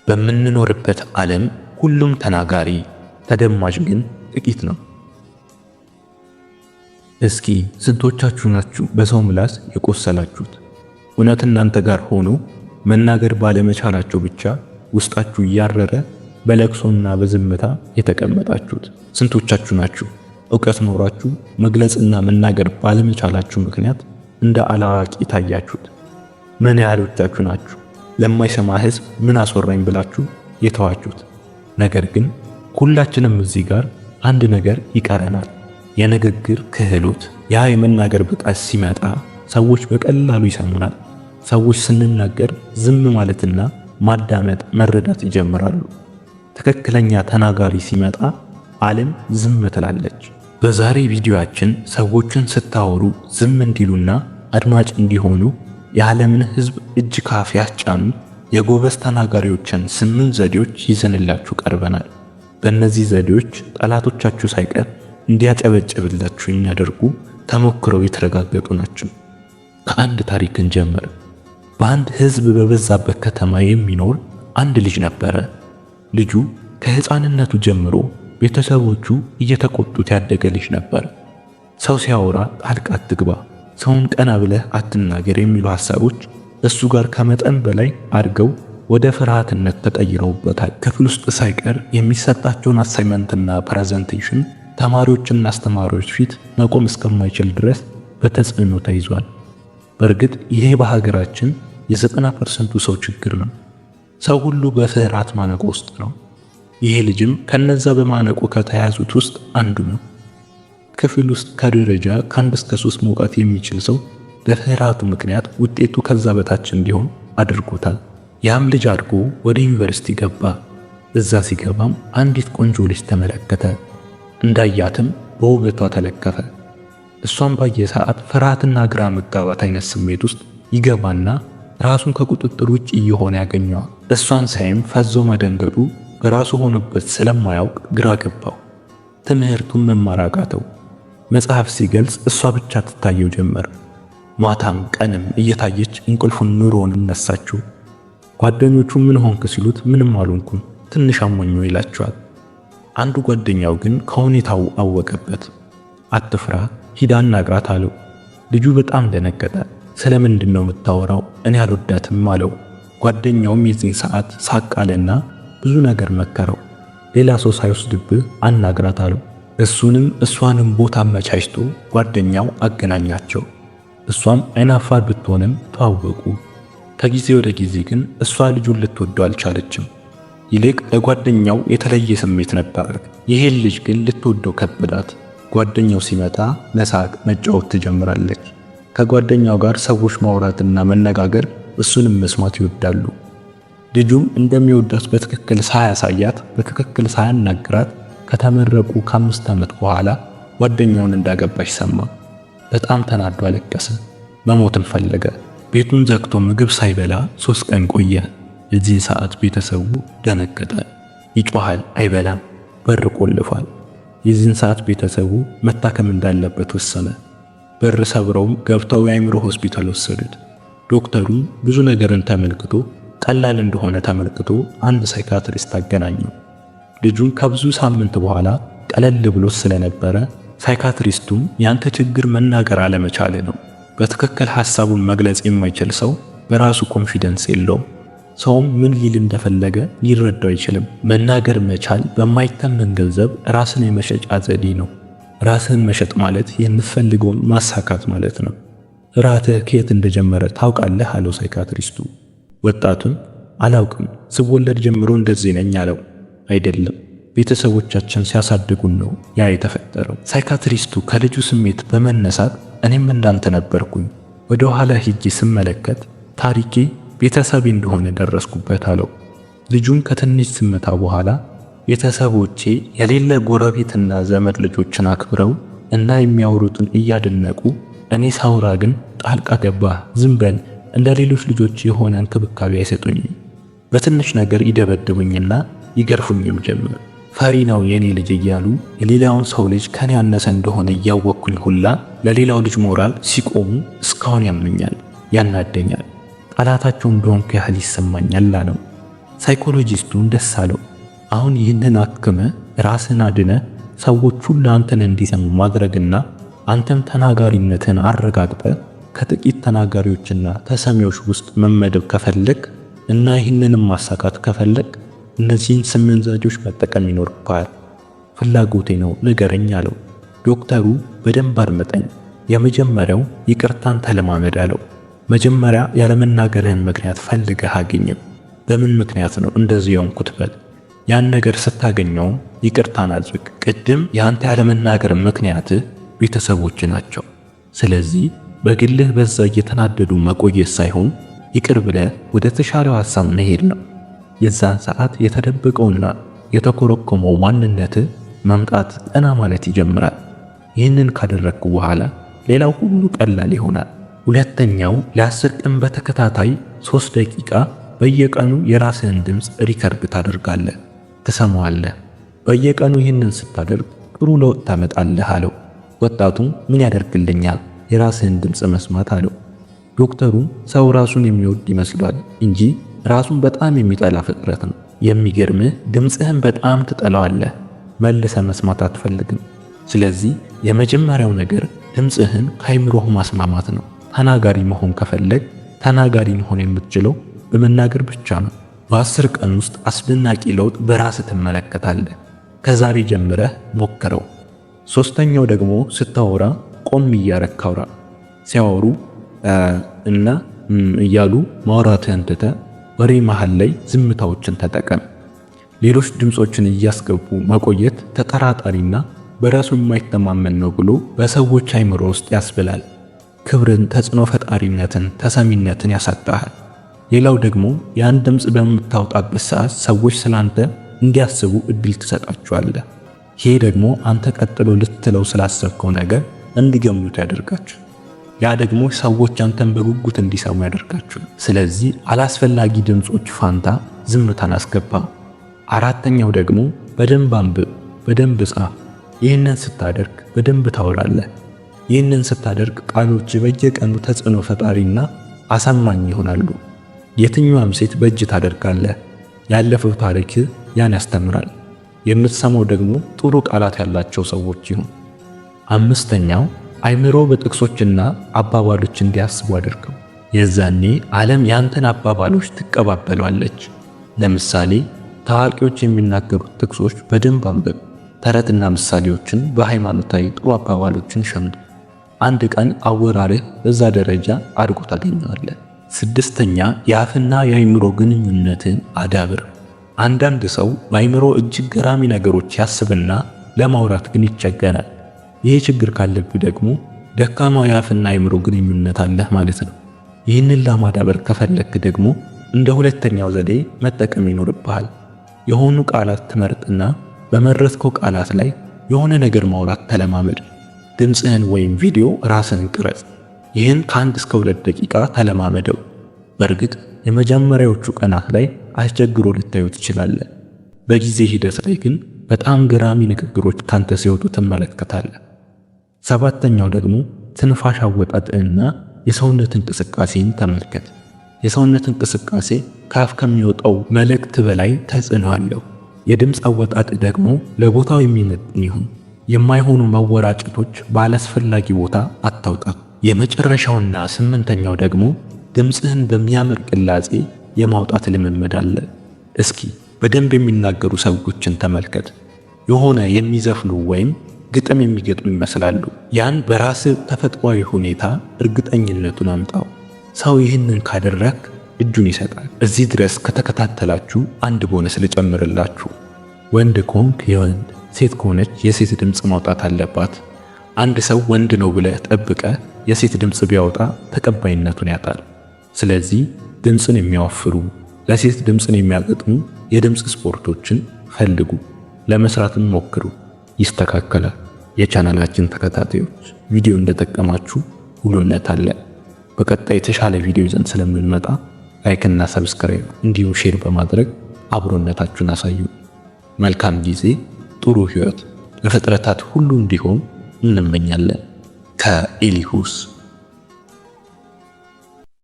በምንኖርበት ዓለም ሁሉም ተናጋሪ፣ ተደማጭ ግን ጥቂት ነው። እስኪ ስንቶቻችሁ ናችሁ በሰው ምላስ የቆሰላችሁት? እውነት እናንተ ጋር ሆኖ መናገር ባለመቻላቸው ብቻ ውስጣችሁ እያረረ በለቅሶና በዝምታ የተቀመጣችሁት? ስንቶቻችሁ ናችሁ ዕውቀት ኖራችሁ መግለጽና መናገር ባለመቻላችሁ ምክንያት እንደ አላዋቂ ታያችሁት? ምን ያህሎቻችሁ ናችሁ ለማይሰማ ሕዝብ ምን አስወራኝ ብላችሁ የተዋችሁት? ነገር ግን ሁላችንም እዚህ ጋር አንድ ነገር ይቀረናል፣ የንግግር ክህሎት። ያ የመናገር ብቃት ሲመጣ ሰዎች በቀላሉ ይሰሙናል። ሰዎች ስንናገር ዝም ማለትና ማዳመጥ፣ መረዳት ይጀምራሉ። ትክክለኛ ተናጋሪ ሲመጣ ዓለም ዝም ትላለች። በዛሬ ቪዲዮአችን ሰዎችን ስታወሩ ዝም እንዲሉና አድማጭ እንዲሆኑ የዓለምን ሕዝብ እጅ ካፍ ያስጫኑ የጎበዝ ተናጋሪዎችን 8 ዘዴዎች ይዘንላችሁ ቀርበናል። በእነዚህ ዘዴዎች ጠላቶቻችሁ ሳይቀር እንዲያጨበጭብላችሁ የሚያደርጉ ተሞክረው የተረጋገጡ ናቸው። ከአንድ ታሪክ እንጀምር። በአንድ ሕዝብ በበዛበት ከተማ የሚኖር አንድ ልጅ ነበረ። ልጁ ከሕፃንነቱ ጀምሮ ቤተሰቦቹ እየተቆጡት ያደገ ልጅ ነበር። ሰው ሲያወራ ጣልቃ አትግባ፣ ሰውን ቀና ብለህ አትናገር የሚሉ ሐሳቦች እሱ ጋር ከመጠን በላይ አድገው ወደ ፍርሃትነት ተቀይረውበታል። ክፍል ውስጥ ሳይቀር የሚሰጣቸውን አሳይመንትና ፕሬዘንቴሽን ተማሪዎችና አስተማሪዎች ፊት መቆም እስከማይችል ድረስ በተጽዕኖ ተይዟል። በእርግጥ ይሄ በሀገራችን የ90% ሰው ችግር ነው። ሰው ሁሉ በፍርሃት ማነቆ ውስጥ ነው። ይሄ ልጅም ከነዛ በማነቆ ከተያዙት ውስጥ አንዱ ነው። ክፍል ውስጥ ከደረጃ ከ1 እስከ 3 መውጣት የሚችል ሰው በፍርሃቱ ምክንያት ውጤቱ ከዛ በታች እንዲሆን አድርጎታል። ያም ልጅ አድጎ ወደ ዩኒቨርሲቲ ገባ። እዛ ሲገባም አንዲት ቆንጆ ልጅ ተመለከተ። እንዳያትም በውበቷ ተለከፈ። እሷን ባየ ሰዓት ፍርሃትና ግራ መጋባት አይነት ስሜት ውስጥ ይገባና ራሱን ከቁጥጥር ውጭ እየሆነ ያገኘዋል። እሷን ሳይም ፈዞ መደንገጡ በራሱ ሆኖበት ስለማያውቅ ግራ ገባው። ትምህርቱን መማር አቃተው። መጽሐፍ ሲገልጽ እሷ ብቻ ትታየው ጀመር። ማታም ቀንም እየታየች እንቅልፉን ኑሮውን እነሳችው። ጓደኞቹ ምን ሆንክ ሲሉት ምንም አልሆንኩም ትንሽ አሞኝ ይላቸዋል። አንዱ ጓደኛው ግን ከሁኔታው አወቀበት። አትፍራ ሂድ አናግራት አለው። ልጁ በጣም ደነገጠ። ስለምንድን ነው የምታወራው? እኔ አልወዳትም አለው። ጓደኛውም የዚህን ሰዓት ሳቃለና ብዙ ነገር መከረው። ሌላ ሰው ሳይወስድብህ አናግራት አለው። እሱንም እሷንም ቦታ አመቻችቶ ጓደኛው አገናኛቸው። እሷም አይናፋር ብትሆንም ተዋወቁ። ከጊዜ ወደ ጊዜ ግን እሷ ልጁን ልትወደው አልቻለችም። ይልቅ ለጓደኛው የተለየ ስሜት ነበር። ይሄን ልጅ ግን ልትወደው ከበዳት። ጓደኛው ሲመጣ መሳቅ፣ መጫወት ትጀምራለች። ከጓደኛው ጋር ሰዎች ማውራትና መነጋገር፣ እሱንም መስማት ይወዳሉ። ልጁም እንደሚወዳት በትክክል ሳያሳያት፣ በትክክል ሳያናግራት ከተመረቁ ከ5 ዓመት በኋላ ጓደኛውን እንዳገባች ሰማ። በጣም ተናዶ አለቀሰ። መሞትም ፈለገ። ቤቱን ዘግቶ ምግብ ሳይበላ 3 ቀን ቆየ። የዚህ ሰዓት ቤተሰቡ ደነገጠ። ይጮሃል፣ አይበላም፣ በር ቆልፏል። የዚህን ሰዓት ቤተሰቡ መታከም እንዳለበት ወሰነ። በር ሰብረውም ገብተው የአእምሮ ሆስፒታል ወሰዱት። ዶክተሩም ብዙ ነገርን ተመልክቶ ቀላል እንደሆነ ተመልክቶ አንድ ሳይካትሪስት አገናኘው። ልጁን ከብዙ ሳምንት በኋላ ቀለል ብሎ ስለነበረ ሳይካትሪስቱም ያንተ ችግር መናገር አለመቻል ነው። በትክክል ሐሳቡን መግለጽ የማይችል ሰው በራሱ ኮንፊደንስ የለውም። ሰውም ምን ሊል እንደፈለገ ሊረዳው አይችልም። መናገር መቻል በማይተመን ገንዘብ ራስን የመሸጫ ዘዴ ነው። ራስን መሸጥ ማለት የምትፈልገውን ማሳካት ማለት ነው። ራትህ ከየት እንደጀመረ ታውቃለህ አለው ሳይካትሪስቱ። ወጣቱን አላውቅም፣ ስወለድ ጀምሮ እንደዚህ ነኝ አለው። አይደለም፣ ቤተሰቦቻችን ሲያሳድጉን ነው ያ የተፈጠረው። ሳይካትሪስቱ ከልጁ ስሜት በመነሳት እኔም እንዳንተ ነበርኩኝ፣ ወደ ኋላ ሂጄ ስመለከት ታሪኬ ቤተሰቤ እንደሆነ ደረስኩበት አለው። ልጁም ከትንሽ ዝምታ በኋላ ቤተሰቦቼ የሌለ ጎረቤትና ዘመድ ልጆችን አክብረው እና የሚያወሩትን እያደነቁ እኔ ሳውራ ግን ጣልቃ ገባ፣ ዝም በል፣ እንደ ሌሎች ልጆች የሆነ እንክብካቤ አይሰጡኝም። በትንሽ ነገር ይደበድቡኝና ይገርፉኝም ጀመር። ፈሪ ነው የኔ ልጅ እያሉ የሌላውን ሰው ልጅ ከኔ ያነሰ እንደሆነ እያወቅኩኝ ሁላ ለሌላው ልጅ ሞራል ሲቆሙ እስካሁን ያምኛል፣ ያናደኛል። ጠላታቸው እንደሆንኩ ያህል ይሰማኛል አለው። ሳይኮሎጂስቱን ደስ አለው። አሁን ይህንን አክመ ራስን አድነ ሰዎች ሁሉ አንተን እንዲሰሙ ማድረግና አንተም ተናጋሪነትን አረጋግጠ ከጥቂት ተናጋሪዎችና ተሰሚዎች ውስጥ መመደብ ከፈለግ እና ይህንንም ማሳካት ከፈለግ እነዚህን 8 ዘዴዎች መጠቀም ይኖርብሃል። ፍላጎቴ ነው ንገረኝ አለው። ዶክተሩ በደንብ አድምጠኝ። የመጀመሪያው ይቅርታን ተለማመድ አለው። መጀመሪያ ያለመናገርህን ምክንያት ፈልገህ አግኝም። በምን ምክንያት ነው እንደዚህ የሆንኩት በል። ያን ነገር ስታገኘው ይቅርታን አድርግ። ቅድም ያንተ ያለመናገር ምክንያትህ ቤተሰቦች ናቸው። ስለዚህ በግልህ በዛ እየተናደዱ መቆየት ሳይሆን ይቅር ብለህ ወደ ተሻለው ሐሳብ መሄድ ነው። የዛን ሰዓት የተደበቀውና የተኮረኮመው ማንነትህ መምጣት ቀና ማለት ይጀምራል። ይህንን ካደረግኩ በኋላ ሌላው ሁሉ ቀላል ይሆናል። ሁለተኛው ለ10 ቀን በተከታታይ 3 ደቂቃ በየቀኑ የራስህን ድምፅ ሪከርድ ታደርጋለህ፣ ትሰማዋለህ። በየቀኑ ይህንን ስታደርግ ጥሩ ለውጥ ታመጣለህ አለው። ወጣቱም ምን ያደርግልኛል የራስህን ድምፅ መስማት አለው። ዶክተሩም ሰው ራሱን የሚወድ ይመስላል እንጂ ራሱን በጣም የሚጠላ ፍጥረት ነው። የሚገርምህ ድምፅህን በጣም ትጠላዋለህ፣ መልሰ መስማት አትፈልግም። ስለዚህ የመጀመሪያው ነገር ድምፅህን ከአይምሮህ ማስማማት ነው። ተናጋሪ መሆን ከፈለግ ተናጋሪ መሆን የምትችለው በመናገር ብቻ ነው። በ10 ቀን ውስጥ አስደናቂ ለውጥ በራስህ ትመለከታለህ። ከዛሬ ጀምረህ ሞክረው። ሶስተኛው ደግሞ ስታወራ ቆም እያረክ አውራ። ሲያወሩ እና እያሉ ማውራትህን ትተህ ወሬ መሃል ላይ ዝምታዎችን ተጠቀም። ሌሎች ድምጾችን እያስገቡ መቆየት ተጠራጣሪና በራሱ የማይተማመን ነው ብሎ በሰዎች አይምሮ ውስጥ ያስብላል። ክብርን፣ ተጽዕኖ ፈጣሪነትን፣ ተሰሚነትን ያሳጣሃል። ሌላው ደግሞ ያን ድምጽ በምታወጣበት ሰዓት ሰዎች ስላንተ እንዲያስቡ እድል ትሰጣቸዋለህ። ይሄ ደግሞ አንተ ቀጥሎ ልትለው ስላሰብከው ነገር እንዲገምቱ ያደርጋቸው። ያ ደግሞ ሰዎች አንተን በጉጉት እንዲሰሙ ያደርጋቸው። ስለዚህ አላስፈላጊ ድምጾች ፋንታ ዝምታን አስገባ። አራተኛው ደግሞ በደንብ አንብብ፣ በደንብ ጻፍ። ይህንን ስታደርግ በደንብ ታወራለህ። ይህንን ስታደርግ ቃሎች በየቀኑ ተጽዕኖ ፈጣሪና አሳማኝ ይሆናሉ። የትኛዋም ሴት በእጅ ታደርጋለህ። ያለፈው ታሪክ ያን ያስተምራል። የምትሰማው ደግሞ ጥሩ ቃላት ያላቸው ሰዎች ይሁን። አምስተኛው አይምሮ በጥቅሶችና አባባሎች እንዲያስቡ አድርገው። የዛኔ ዓለም ያንተን አባባሎች ትቀባበሏለች። ለምሳሌ ታዋቂዎች የሚናገሩት ጥቅሶች በደንብ አንብብ። ተረትና ምሳሌዎችን፣ በሃይማኖታዊ ጥሩ አባባሎችን ሸምድ። አንድ ቀን አወራርህ በዛ ደረጃ አድጎ ታገኘዋለህ። ስድስተኛ የአፍና የአይምሮ ግንኙነትን አዳብር። አንዳንድ ሰው በአይምሮ እጅግ ገራሚ ነገሮች ያስብና ለማውራት ግን ይቸገራል። ይህ ችግር ካለብህ ደግሞ ደካማ የአፍና አይምሮ ግንኙነት አለህ ማለት ነው። ይህንን ለማዳበር ከፈለክ ደግሞ እንደ ሁለተኛው ዘዴ መጠቀም ይኖርብሃል። የሆኑ ቃላት ትመርጥና በመረጥከው ቃላት ላይ የሆነ ነገር ማውራት ተለማመድ። ድምፅህን ወይም ቪዲዮ ራስን ቅረጽ። ይህን ከ1 እስከ 2 ደቂቃ ተለማመደው። በእርግጥ የመጀመሪያዎቹ ቀናት ላይ አስቸግሮ ልታዩ ትችላለህ። በጊዜ ሂደት ላይ ግን በጣም ገራሚ ንግግሮች ካንተ ሲወጡ ትመለከታለህ። ሰባተኛው ደግሞ ትንፋሽ አወጣጥህና የሰውነት እንቅስቃሴን ተመልከት። የሰውነት እንቅስቃሴ ከአፍ ከሚወጣው መልእክት በላይ ተጽዕኖ አለው። የድምፅ አወጣጥ ደግሞ ለቦታው የሚመጥን ይሁን። የማይሆኑ መወራጨቶች ባላስፈላጊ ቦታ አታውጣ። የመጨረሻውና 8ኛው ደግሞ ድምፅህን በሚያምር ቅላጼ የማውጣት ልምምድ አለ። እስኪ በደንብ የሚናገሩ ሰዎችን ተመልከት። የሆነ የሚዘፍኑ ወይም ግጥም የሚገጥሙ ይመስላሉ። ያን በራስህ ተፈጥሯዊ ሁኔታ እርግጠኝነቱን አምጣው። ሰው ይህንን ካደረክ እጁን ይሰጣል። እዚህ ድረስ ከተከታተላችሁ አንድ ቦነስ ልጨምርላችሁ። ወንድ ከሆንክ የወንድ፣ ሴት ከሆነች የሴት ድምፅ ማውጣት አለባት። አንድ ሰው ወንድ ነው ብለህ ጠብቀህ የሴት ድምፅ ቢያወጣ ተቀባይነቱን ያጣል። ስለዚህ ድምፅን የሚያወፍሩ ለሴት ድምፅን የሚያገጥሙ የድምፅ ስፖርቶችን ፈልጉ፣ ለመስራትም ሞክሩ። ይስተካከላል። የቻናላችን ተከታታዮች ቪዲዮ እንደጠቀማችሁ ሁሉነት አለ። በቀጣይ የተሻለ ቪዲዮ ይዘን ስለምንመጣ ላይክ እና ሰብስክራይብ እንዲሁም ሼር በማድረግ አብሮነታችሁን አሳዩ። መልካም ጊዜ፣ ጥሩ ህይወት ለፍጥረታት ሁሉ እንዲሆን እንመኛለን። ከኤሊሁስ